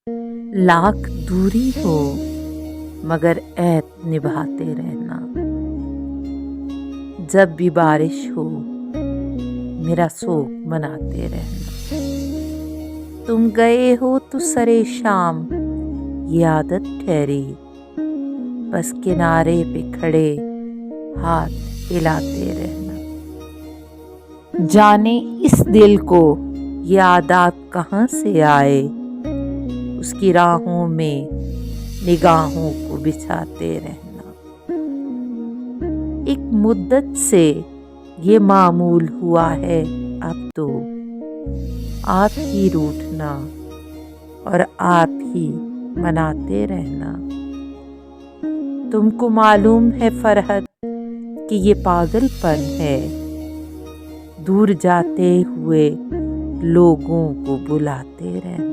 लाख दूरी हो मगर ऐत निभाते रहना। जब भी बारिश हो मेरा शोक मनाते रहना। तुम गए हो तो सरे शाम ये आदत ठहरी, बस किनारे पे खड़े हाथ हिलाते रहना। जाने इस दिल को ये आदत कहाँ से आए, उसकी राहों में निगाहों को बिछाते रहना। एक मुद्दत से ये मामूल हुआ है अब तो, आप ही रूठना और आप ही मनाते रहना। तुमको मालूम है फरहत कि ये पागलपन है, दूर जाते हुए लोगों को बुलाते रहना।